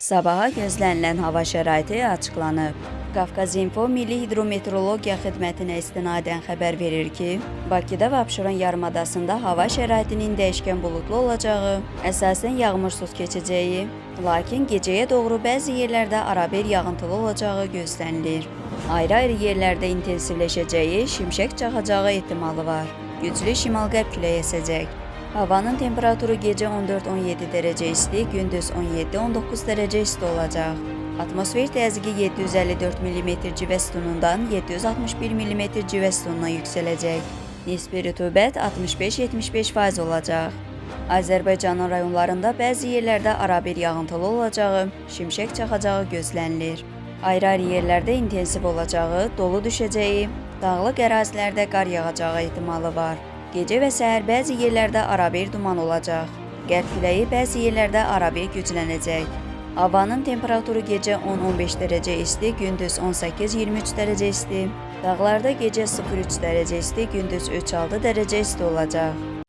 Sabaha gözlənilən hava şəraiti açıqlanıb. Qafqazinfo Milli Hidrometeorologiya Xidmətinə istinadən xəbər verir ki, Bakıda və Abşeron yarımadasında hava şəraitinin dəyişkən buludlu olacağı, əsasən yağmursuz keçəcəyi, lakin gecəyə doğru bəzi yerlərdə arabir yağıntılı olacağı gözlənilir. Ayrı-ayrı yerlərdə intensivləşəcəyi, şimşək çaxacağı ehtimalı var. Güclü şimal-qərb küləyi əsəcək. Havanın temperaturu gecə 14-17 dərəcə isti, gündüz 17-19 dərəcə isti olacaq. Atmosfer təzyiqi 754 mm civə sütunundan 761 mm civə sütununa yüksələcək. Nisbi rütubət 65-75% olacaq. Azərbaycanın rayonlarında bəzi yerlərdə arabir yağıntılı olacağı, şimşək çaxacağı gözlənilir. Ayrı-ayrı yerlərdə intensiv olacağı, dolu düşəcəyi, dağlıq ərazilərdə qar yağacağı ehtimalı var. Gecə və səhər bəzi yerlərdə arabir duman olacaq. Qərb küləyi bəzi yerlərdə arabir güclənəcək. Havanın temperaturu gecə 10-15 dərəcə isti, gündüz 18-23 dərəcə isti. Dağlarda gecə 0-3 dərəcə isti, gündüz 3-6 dərəcə isti olacaq.